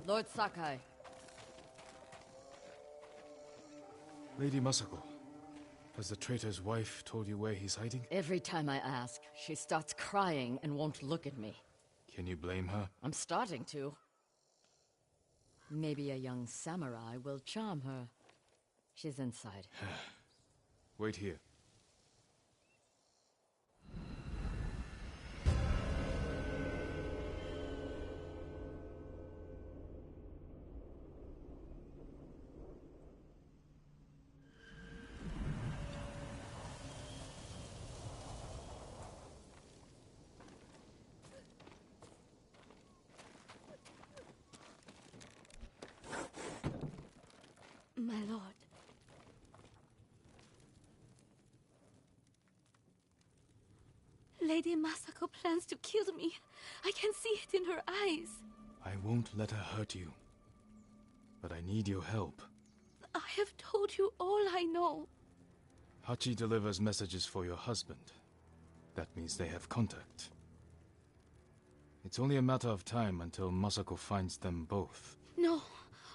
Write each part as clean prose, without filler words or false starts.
Lord Sakai. Lady Masako, has the traitor's wife told you where he's hiding? Every time I ask, she starts crying and won't look at me. Can you blame her? I'm starting to. Maybe a young samurai will charm her. She's inside. Wait here. My lord. Lady Masako plans to kill me. I can see it in her eyes. I won't let her hurt you. But I need your help. I have told you all I know. Hachi delivers messages for your husband. That means they have contact. It's only a matter of time until Masako finds them both. No,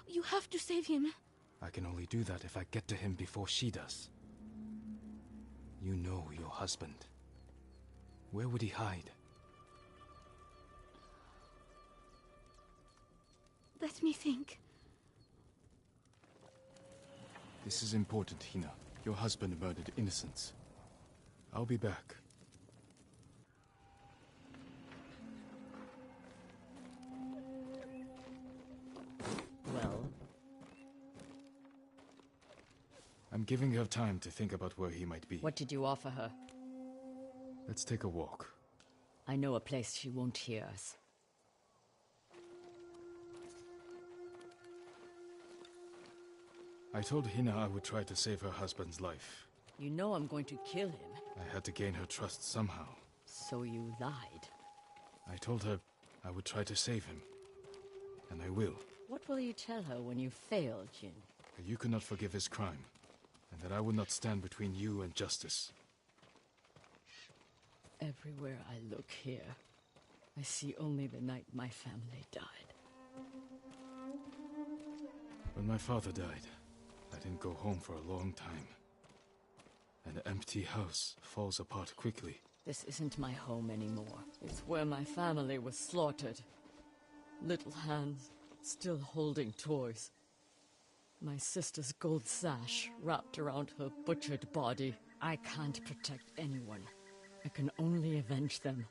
you have to save him. I can only do that if I get to him before she does. You know your husband. Where would he hide? Let me think. This is important, Hina. Your husband murdered innocents. I'll be back. Well? I'm giving her time to think about where he might be. What did you offer her? Let's take a walk. I know a place she won't hear us. I told Hina I would try to save her husband's life. You know I'm going to kill him. I had to gain her trust somehow. So you lied. I told her I would try to save him. And I will. What will you tell her when you fail, Jin? That you cannot forgive his crime. And that I will not stand between you and justice. Everywhere I look here, I see only the night my family died. When my father died, I didn't go home for a long time. An empty house falls apart quickly. This isn't my home anymore. It's where my family was slaughtered. Little hands, still holding toys. My sister's gold sash wrapped around her butchered body. I can't protect anyone. I can only avenge them.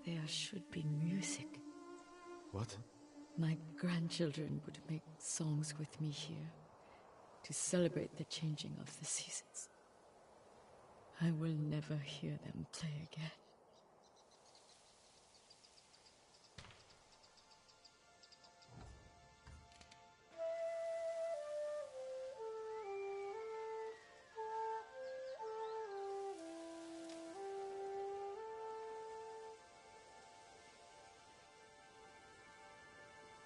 There should be music. What? My grandchildren would make songs with me here to celebrate the changing of the seasons. I will never hear them play again.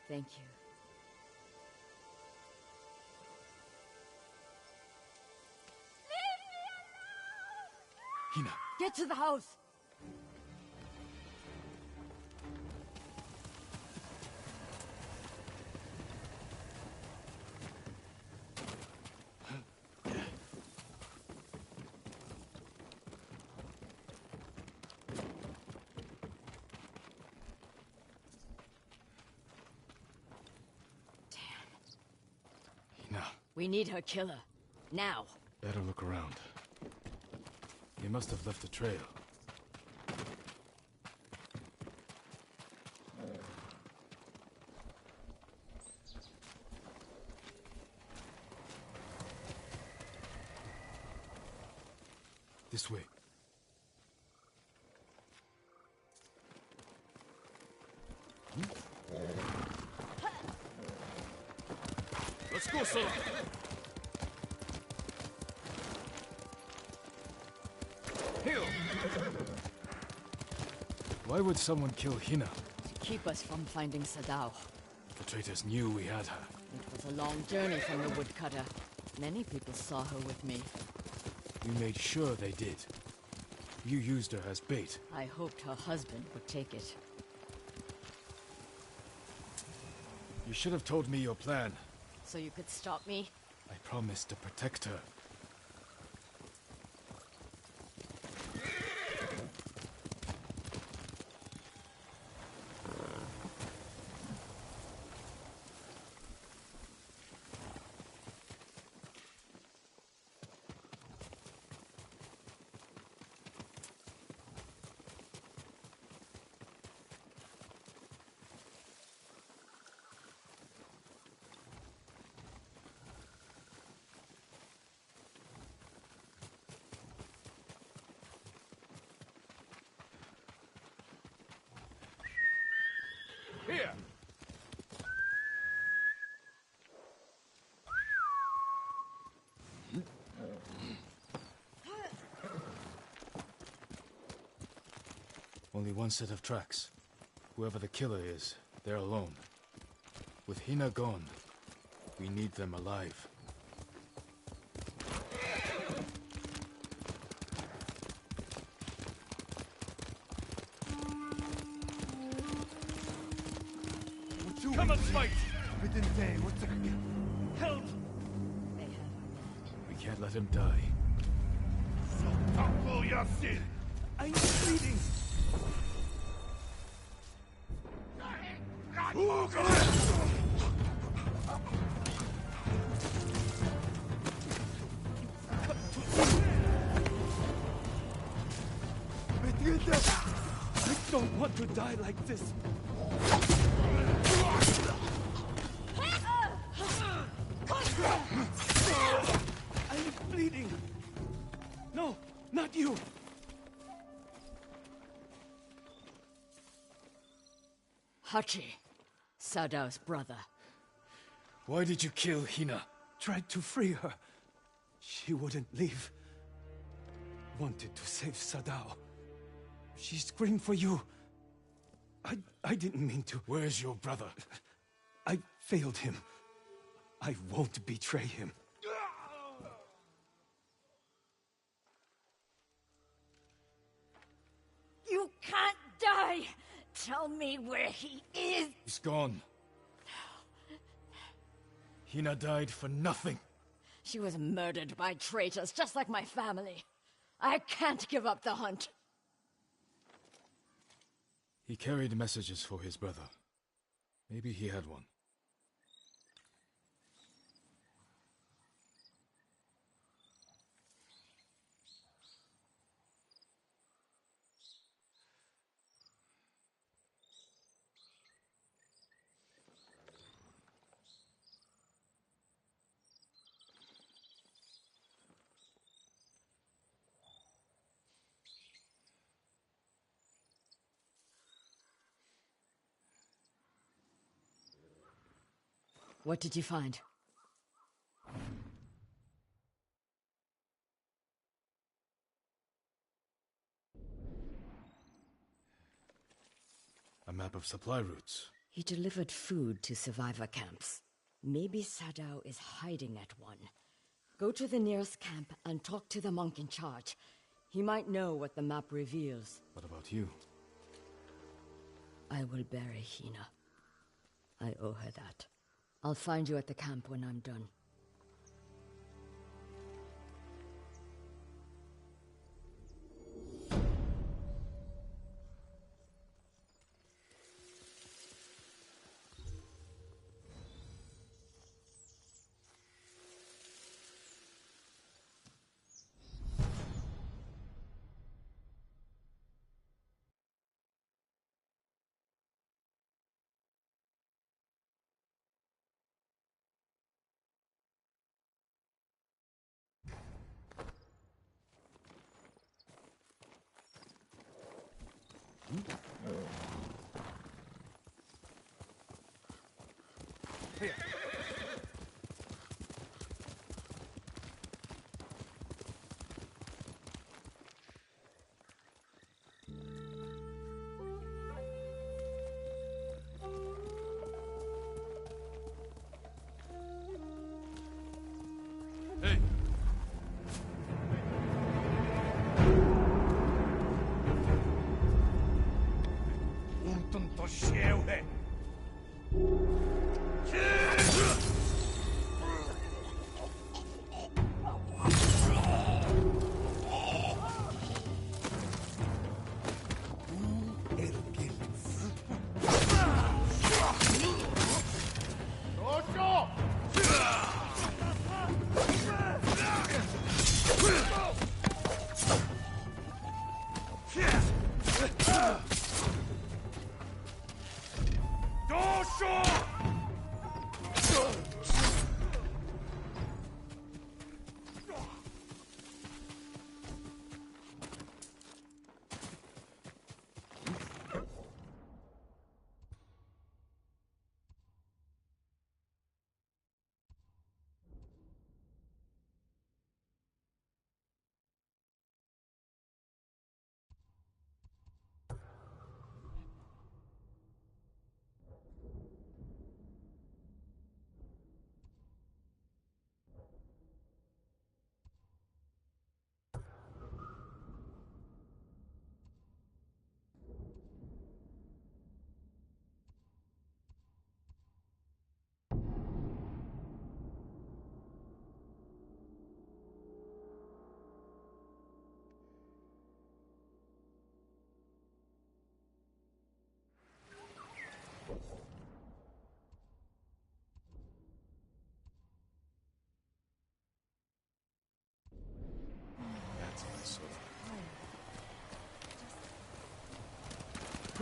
Thank you. Hina! Get to the house! We need her killer. Now. Better look around. He must have left a trail. This way. Let's go, Sora! Heal! Why would someone kill Hina? To keep us from finding Sadao. The traitors knew we had her. It was a long journey from the woodcutter. Many people saw her with me. We made sure they did. You used her as bait. I hoped her husband would take it. You should have told me your plan. So you could stop me? I promised to protect her. Here! Only one set of tracks. Whoever the killer is, they're alone. With Hina gone, we need them alive. Come and fight! They have Help! We can't let him die. I'm bleeding! I don't want to die like this! I'm bleeding! No, not you! Hachi, Sadao's brother. Why did you kill Hina? Tried to free her. She wouldn't leave. Wanted to save Sadao. She screamed for you. I didn't mean to. Where's your brother? I failed him. I won't betray him. You can't die! Tell me where he is! He's gone. Hina died for nothing. She was murdered by traitors, just like my family. I can't give up the hunt. He carried messages for his brother. Maybe he had one. What did you find? A map of supply routes. He delivered food to survivor camps. Maybe Sadao is hiding at one. Go to the nearest camp and talk to the monk in charge. He might know what the map reveals. What about you? I will bury Hina. I owe her that. I'll find you at the camp when I'm done. Hey!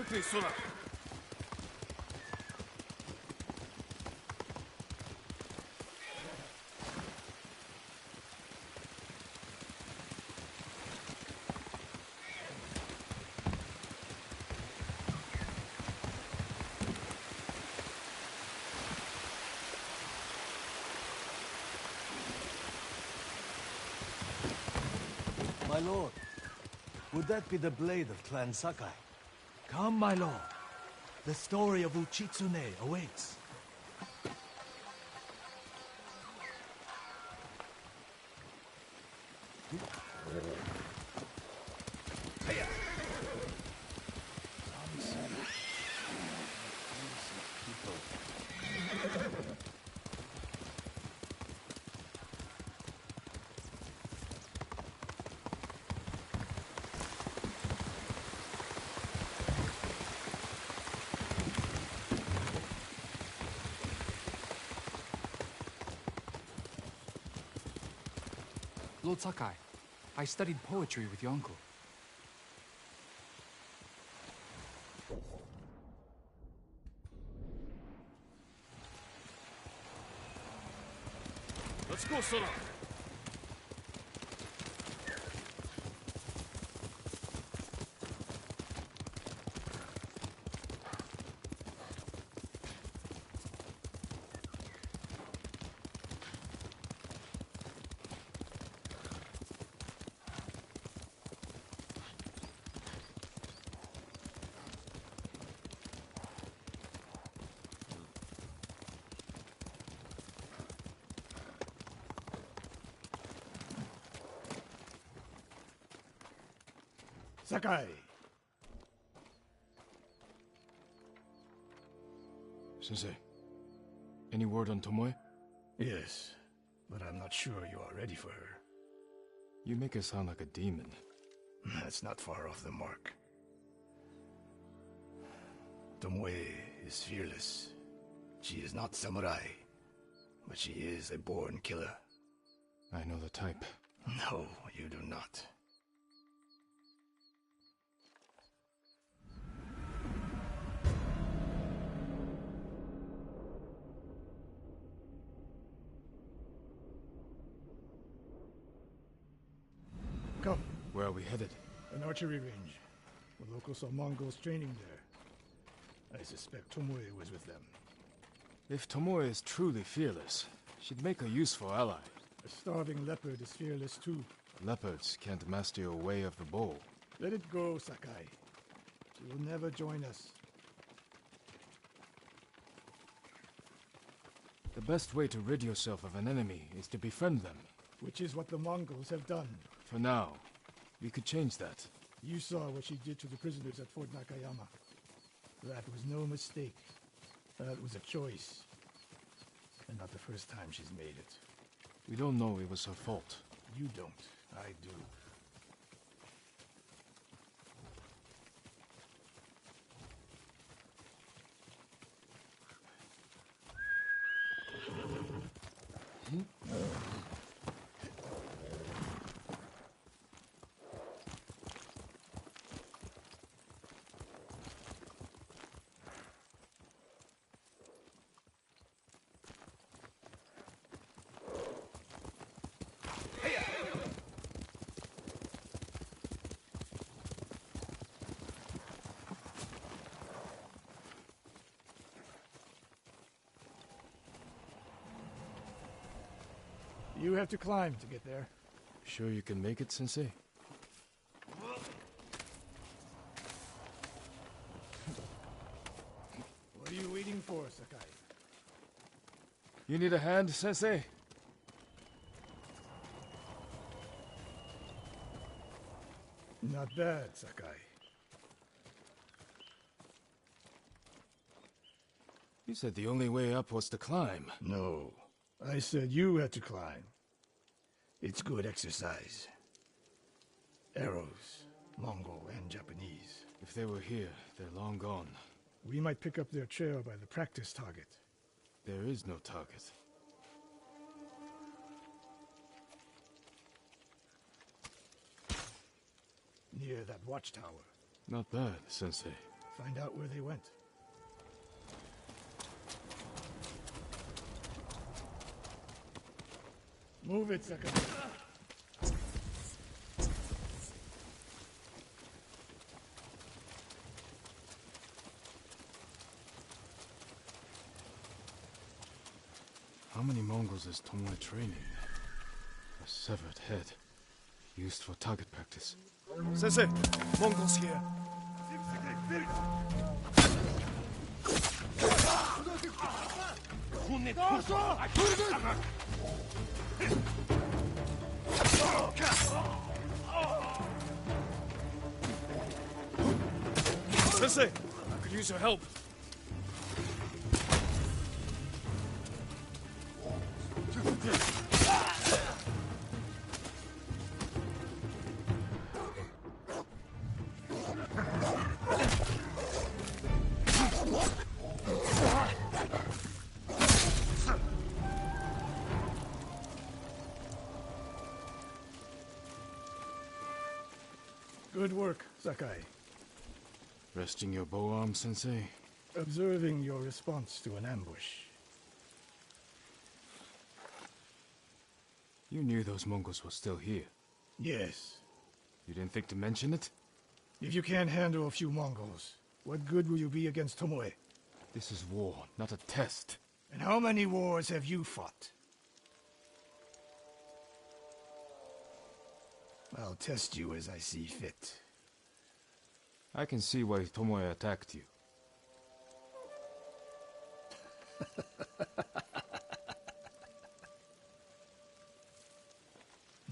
Quickly, Sora! My lord, would that be the blade of Clan Sakai? Come, my lord. The story of Uchitsune awaits. Lord Sakai, I studied poetry with your uncle. Let's go, Sora! Sakai! Sensei, any word on Tomoe? Yes, but I'm not sure you are ready for her. You make her sound like a demon. That's not far off the mark. Tomoe is fearless. She is not samurai, but she is a born killer. I know the type. No, you do not. Come, Where are we headed? an archery range. The locals saw Mongols training there. I suspect Tomoe was with them. If Tomoe is truly fearless, she'd make a useful ally. A starving leopard is fearless too. Leopards can't master your way of the bow. Let it go, Sakai. She will never join us. The best way to rid yourself of an enemy is to befriend them. Which is what the Mongols have done. For now, we could change that. You saw what she did to the prisoners at Fort Nakayama. That was no mistake. That was a choice. And not the first time she's made it. We don't know it was her fault. You don't. I do. You have to climb to get there. Sure you can make it, Sensei? What are you waiting for, Sakai? You need a hand, Sensei? Not bad, Sakai. You said the only way up was to climb. No, I said you had to climb. it's good exercise. Arrows, Mongol and Japanese. If they were here, they're long gone. We might pick up their trail by the practice target. There is no target. Near that watchtower. Not bad, Sensei. find out where they went. Move it, Sakai. How many Mongols is Tomoe training? A severed head, used for target practice. Sensei, Mongols here. Sensei, I could use your help. Good work, Sakai. Resting your bow arm, Sensei? Observing your response to an ambush. You knew those Mongols were still here. Yes. You didn't think to mention it? If you can't handle a few Mongols, what good will you be against Tomoe? This is war, not a test. And how many wars have you fought? I'll test you as I see fit. I can see why Tomoe attacked you.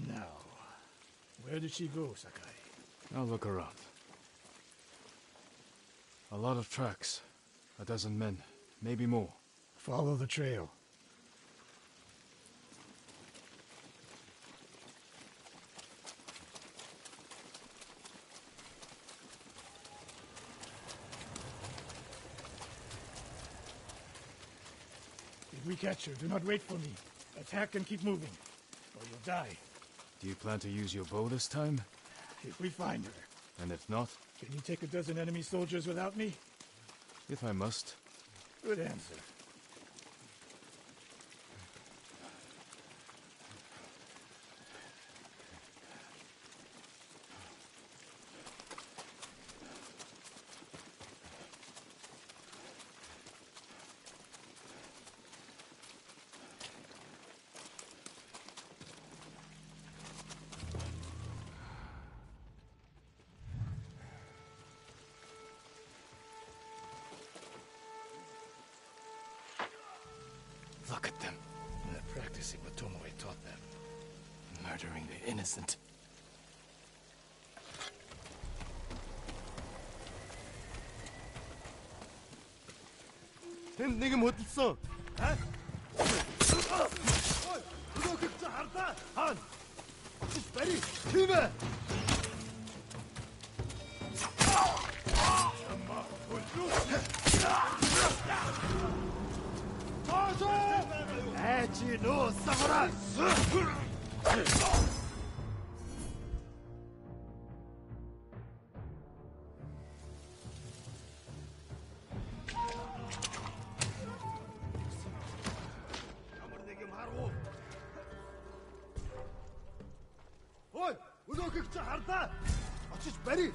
Now, where did she go, Sakai? I'll look around. A lot of tracks. A dozen men, maybe more. Follow the trail. If we catch her, do not wait for me. Attack and keep moving, or you'll die. Do you plan to use your bow this time? If we find her. And if not? Can you take a dozen enemy soldiers without me? If I must. Good answer. Look at them. They're practicing what Tomoe taught them. Murdering the innocent. 네가 뭐 했어? 그거 극자 harta! Han! Ready? Team! Эчи но самурай! Ой, 우리 극자 harta! 어찌 베리!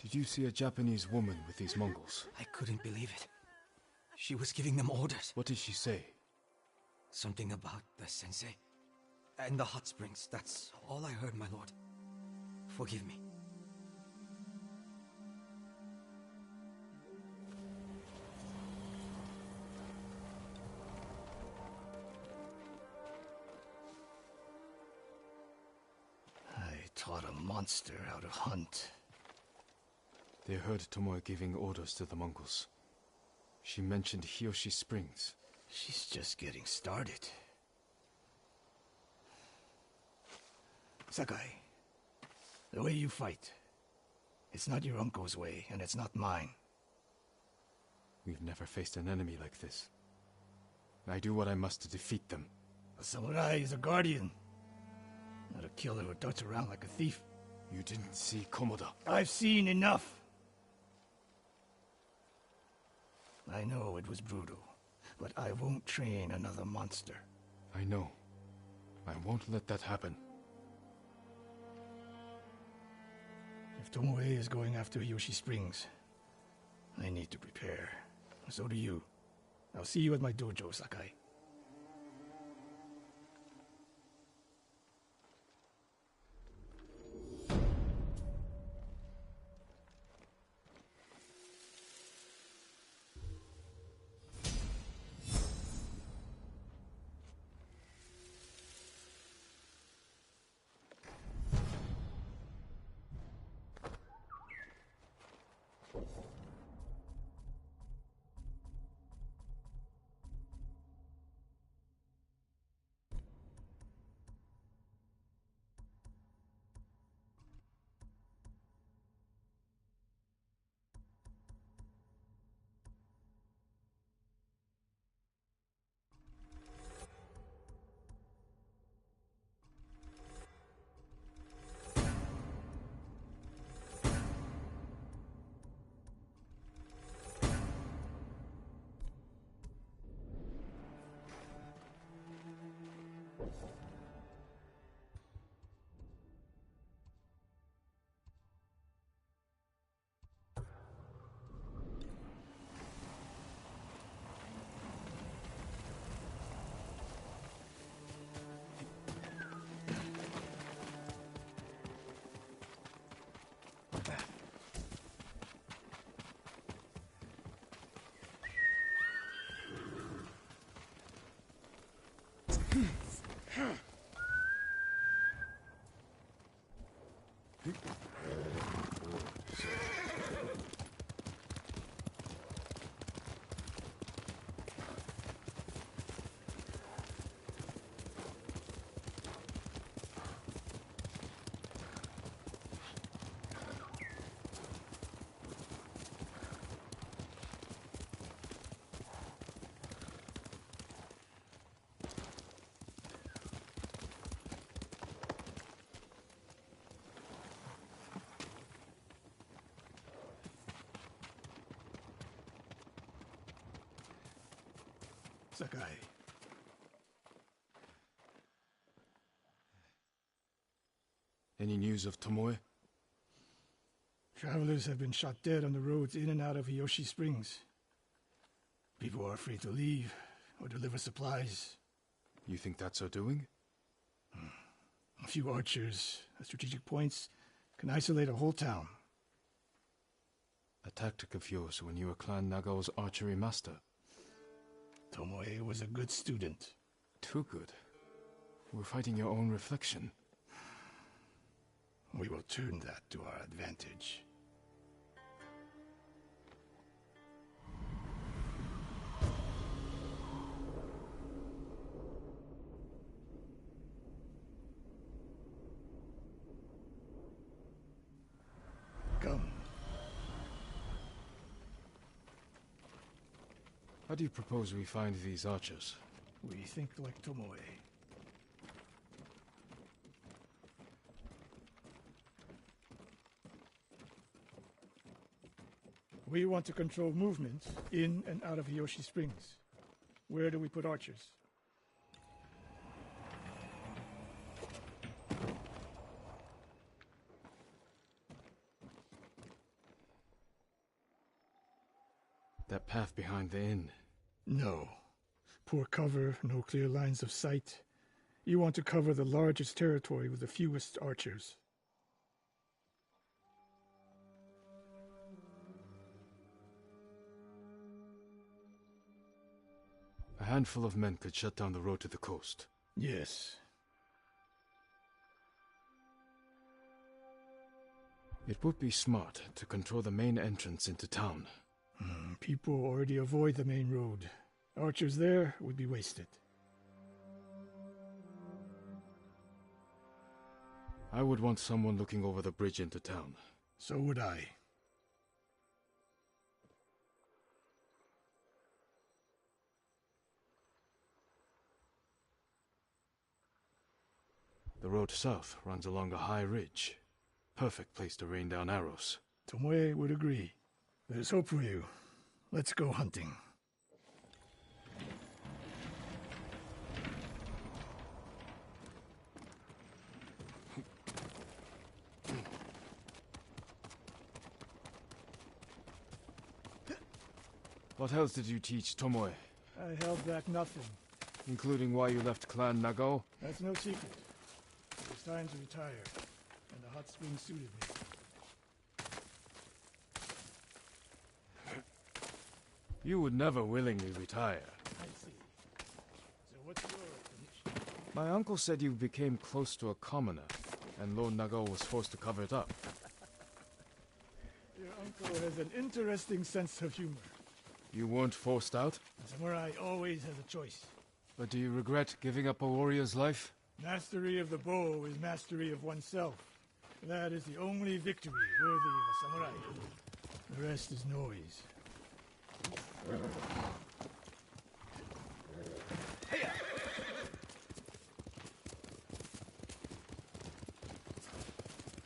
Did you see a Japanese woman with these Mongols? I couldn't believe it. She was giving them orders. What did she say? Something about the sensei and the hot springs. That's all I heard, my lord. Forgive me. I taught a monster how to hunt. They heard Tomoe giving orders to the Mongols. She mentioned Hiyoshi Springs. She's just getting started. Sakai, the way you fight, it's not your uncle's way, and it's not mine. We've never faced an enemy like this. I do what I must to defeat them. A samurai is a guardian, not a killer who darts around like a thief. You didn't see Komoda. I've seen enough. I know it was brutal, but I won't train another monster. I know. I won't let that happen. If Tomoe is going after Yoshi Springs, I need to prepare. So do you. I'll see you at my dojo, Sakai. Sakai. Any news of Tomoe? Travelers have been shot dead on the roads in and out of Yoshi Springs. People are afraid to leave or deliver supplies. You think that's her doing? A few archers at strategic points can isolate a whole town. A tactic of yours when you were Clan Nagao's archery master. Tomoe was a good student. Too good. We're fighting your own reflection. We will turn that to our advantage. Come. How do you propose we find these archers? We think like Tomoe. We want to control movement in and out of Yoshi Springs. Where do we put archers? That path behind the inn. No. Poor cover, no clear lines of sight. You want to cover the largest territory with the fewest archers. A handful of men could shut down the road to the coast. Yes. It would be smart to control the main entrance into town. People already avoid the main road. Archers there would be wasted. I would want someone looking over the bridge into town. So would I. The road south runs along a high ridge. Perfect place to rain down arrows. Tomoe would agree. There's hope for you. Let's go hunting. What else did you teach Tomoe? I held back nothing. Including why you left Clan Nagao? That's no secret. It was time to retire, and the hot spring suited me. You would never willingly retire. I see. So what's your explanation? My uncle said you became close to a commoner, and Lord Nagao was forced to cover it up. Your uncle has an interesting sense of humor. You weren't forced out? A samurai always has a choice. But do you regret giving up a warrior's life? Mastery of the bow is mastery of oneself. That is the only victory worthy of a samurai. The rest is noise.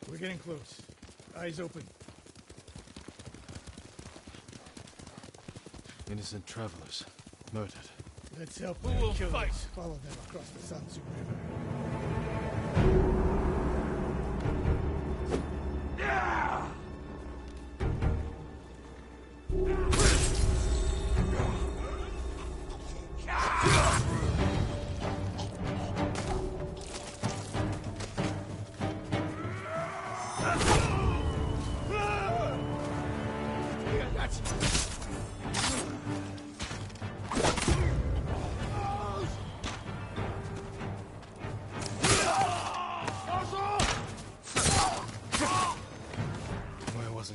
We're getting close. Eyes open. Innocent travelers, murdered. Let's help them kill us. Follow them across the Sansu River.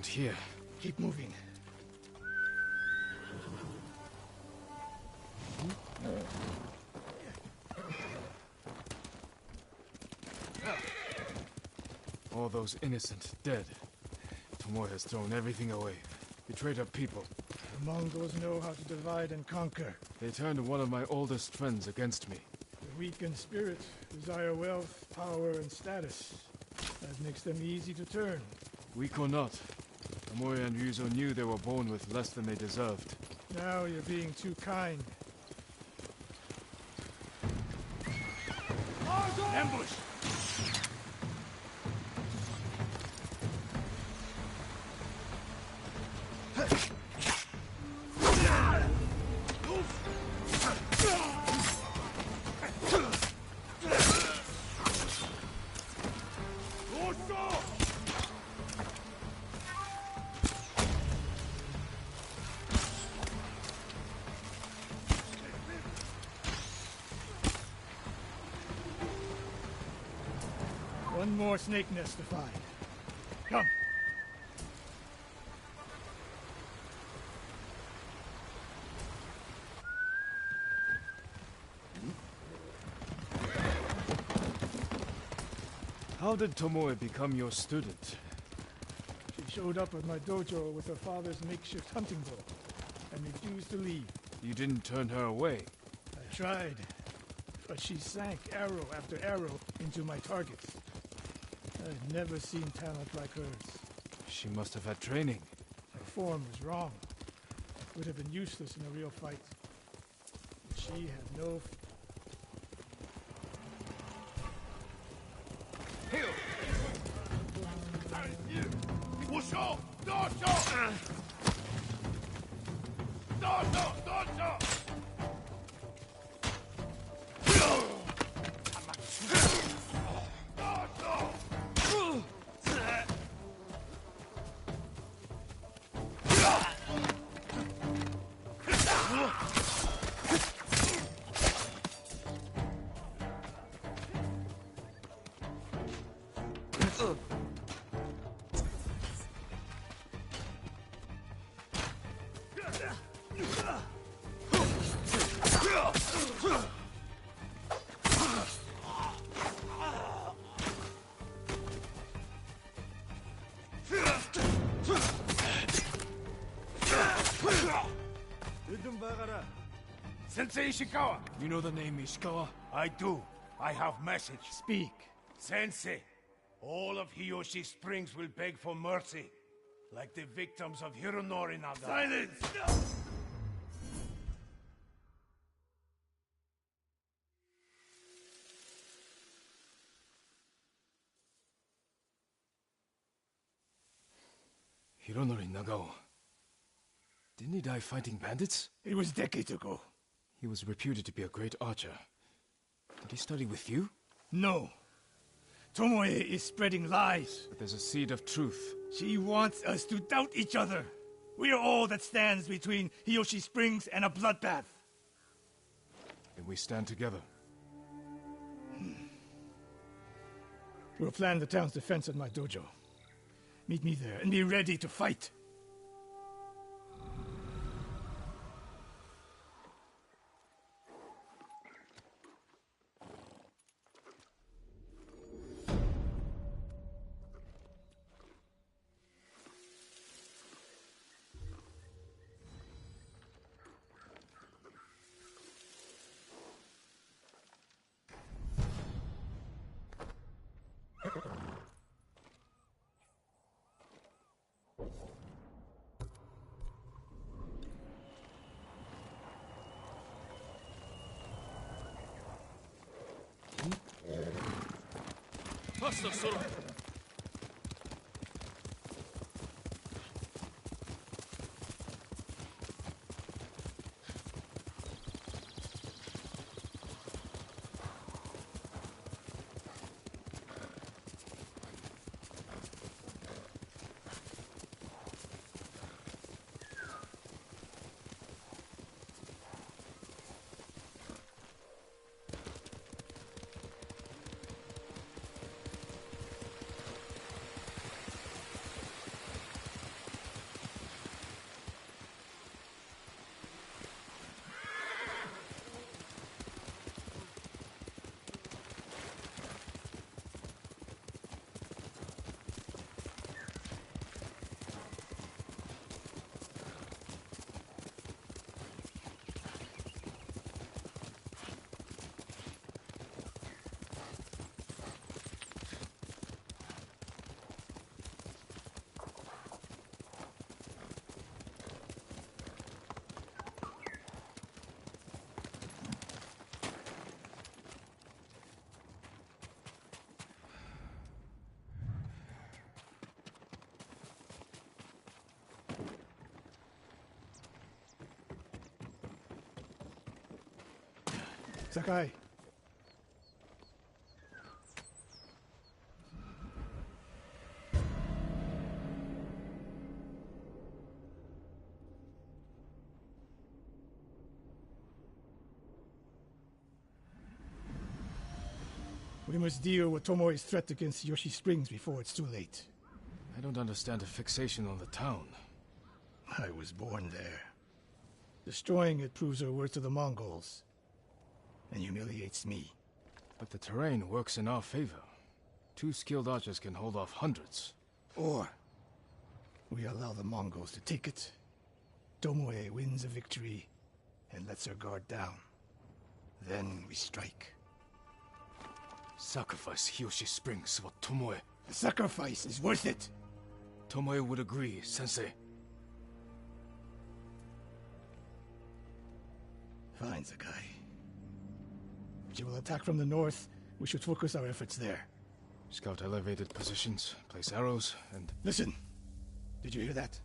Here. Keep moving. All those innocent dead. Tomoe has thrown everything away. Betrayed her people. The Mongols know how to divide and conquer. They turned one of my oldest friends against me. The weak in spirit desire wealth, power, and status. That makes them easy to turn. Weak or not, Tomoe and Ryuzo knew they were born with less than they deserved. Now you're being too kind. Ambush! One more snake nest to find. Come. How did Tomoe become your student? She showed up at my dojo with her father's makeshift hunting bow and refused to leave. You didn't turn her away. I tried, but she sank arrow after arrow into my targets. I've never seen talent like hers. She must have had training. Her form was wrong. Would have been useless in a real fight. She had no... Sensei Ishikawa! You know the name Ishikawa? I do. I have message. Speak. Sensei, all of Hiyoshi Springs will beg for mercy, like the victims of Hironori Naga. Silence! Hironori Nagao. Didn't he die fighting bandits? It was decades ago. He was reputed to be a great archer. Did he study with you? No. Tomoe is spreading lies. But there's a seed of truth. She wants us to doubt each other. We are all that stands between Hiyoshi Springs and a bloodbath. Then we stand together. We'll plan the town's defense at my dojo. Meet me there and be ready to fight. Sakai. We must deal with Tomoe's threat against Yoshi Springs before it's too late. I don't understand a fixation on the town. I was born there. Destroying it proves her worth to the Mongols. And humiliates me. But the terrain works in our favor. 2 skilled archers can hold off hundreds. Or we allow the Mongols to take it. Tomoe wins a victory and lets her guard down. Then we strike. Sacrifice Hiyoshi Springs for Tomoe. The sacrifice is worth it. Tomoe would agree, Sensei. Fine, Sakai. If she will attack from the north, we should focus our efforts there. Scout elevated positions, place arrows, and... Listen! Did you hear that?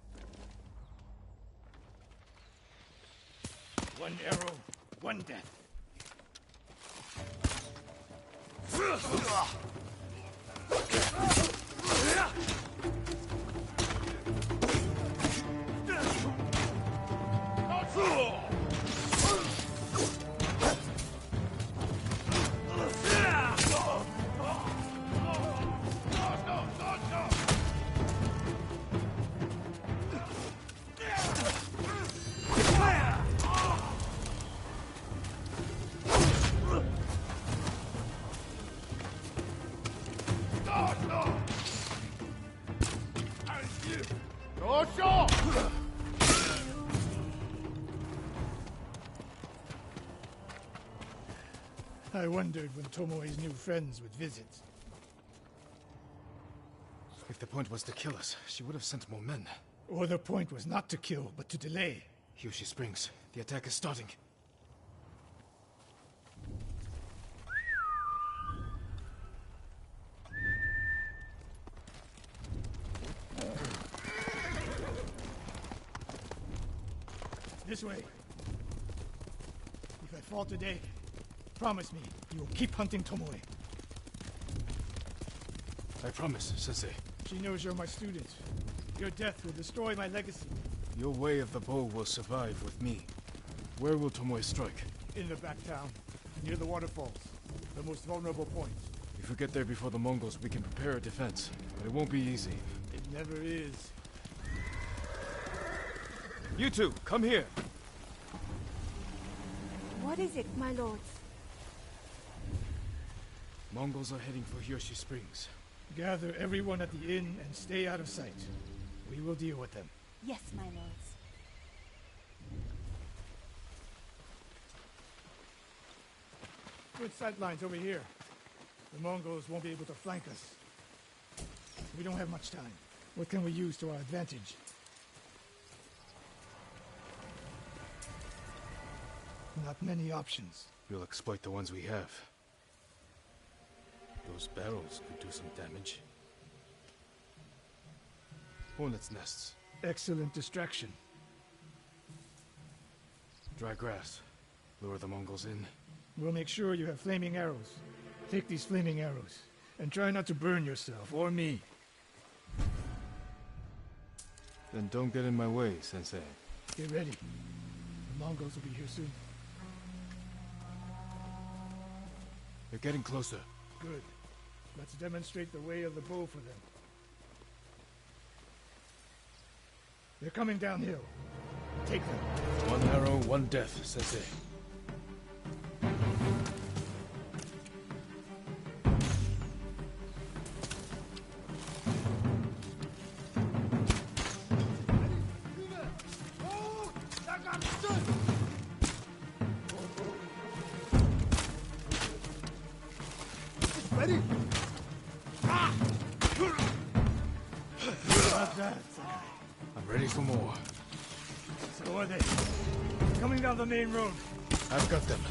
One arrow, one death. I wondered when Tomoe's new friends would visit. If the point was to kill us, she would have sent more men. Or the point was not to kill, but to delay. Hiyoshi Springs. The attack is starting. This way. If I fall today, promise me you will keep hunting Tomoe. I promise, Sensei. She knows you're my student. Your death will destroy my legacy. Your way of the bow will survive with me. Where will Tomoe strike? In the back town, near the waterfalls. The most vulnerable point. If we get there before the Mongols, we can prepare a defense. But it won't be easy. It never is. You two, come here! What is it, my lords? Mongols are heading for Hiyoshi Springs. Gather everyone at the inn and stay out of sight. We will deal with them. Yes, my lords. Good sight lines over here. The Mongols won't be able to flank us. We don't have much time. What can we use to our advantage? Not many options. We'll exploit the ones we have. Those barrels could do some damage. Hornets' nests. Excellent distraction. Dry grass. Lure the Mongols in. We'll make sure you have flaming arrows. Take these flaming arrows, and try not to burn yourself or me. Then don't get in my way, Sensei. Get ready. The Mongols will be here soon. They're getting closer. Good. Let's demonstrate the way of the bow for them. They're coming downhill. Take them. One arrow, one death, Sensei. Ready? Not bad, Sakai. I'm ready for more. So are they. Coming down the main road. I've got them.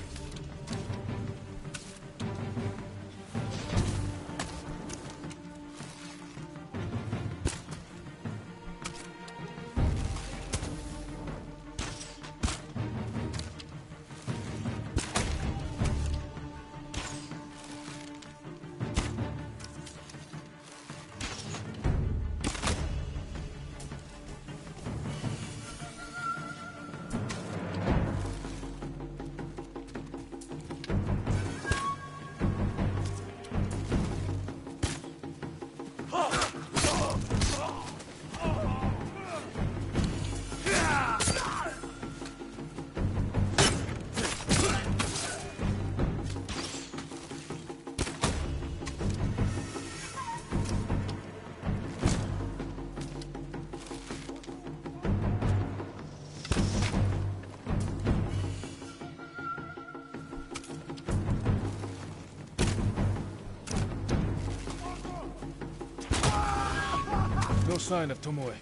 No sign of Tomoe.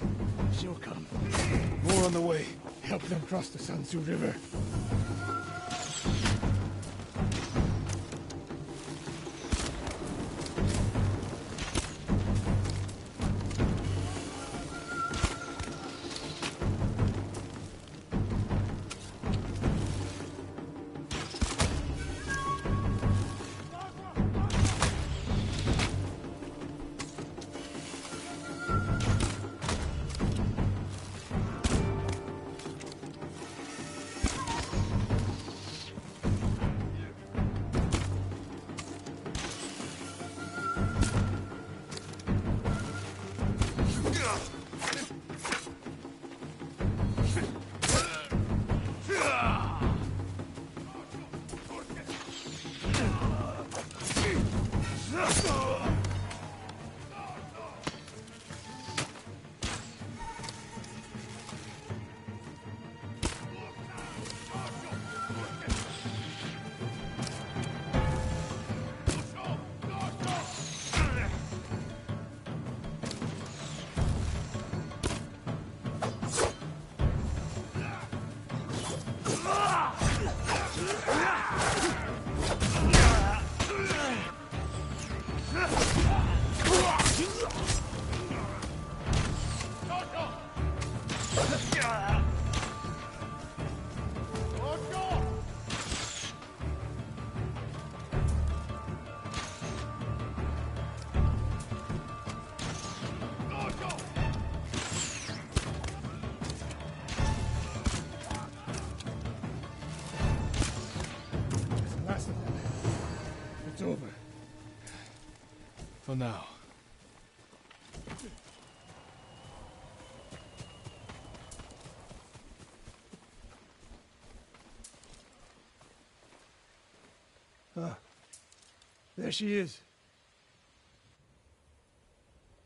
She'll come. More on the way. Help them cross the Sansu River. For now. There she is,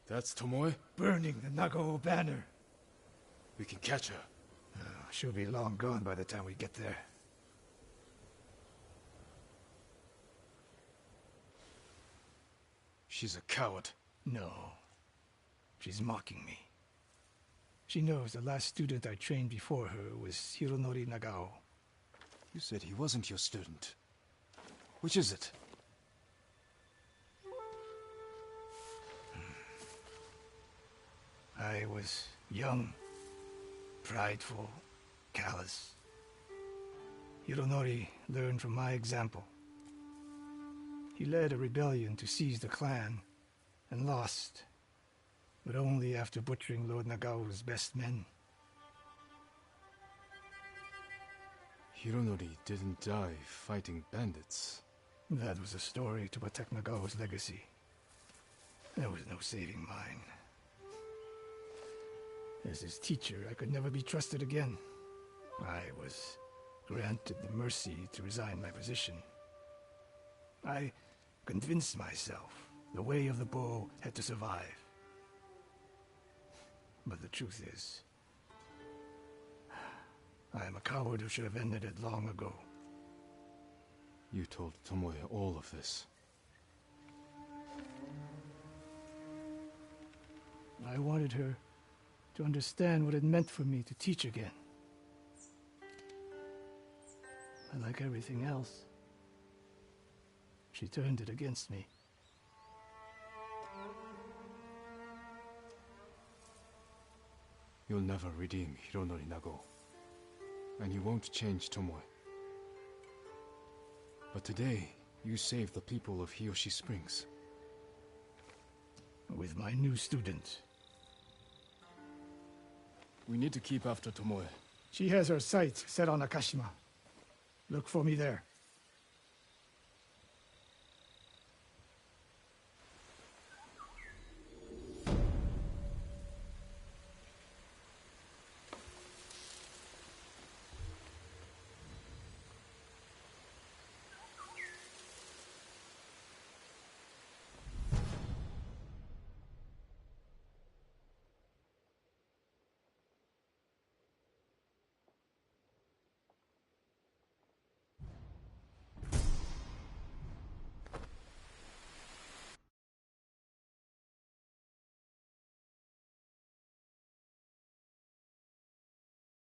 That's Tomoe? burning the Nagao banner. We can catch her. She'll be long gone by the time we get there. She's a coward. No. She's mocking me. She knows the last student I trained before her was Hironori Nagao. You said he wasn't your student. Which is it? I was young, prideful, callous. Hironori learned from my example. He led a rebellion to seize the clan, and lost, but only after butchering Lord Nagao's best men. Hironori didn't die fighting bandits. That was a story to protect Nagao's legacy. There was no saving mine. As his teacher, I could never be trusted again. I was granted the mercy to resign my position. I convinced myself the way of the bow had to survive. But the truth is, I am a coward who should have ended it long ago. You told Tomoe all of this. I wanted her to understand what it meant for me to teach again. And like everything else, she turned it against me. You'll never redeem Hironori Nagao. And you won't change Tomoe. But today, you saved the people of Hiyoshi Springs. With my new student. We need to keep after Tomoe. She has her sights set on Akashima. Look for me there.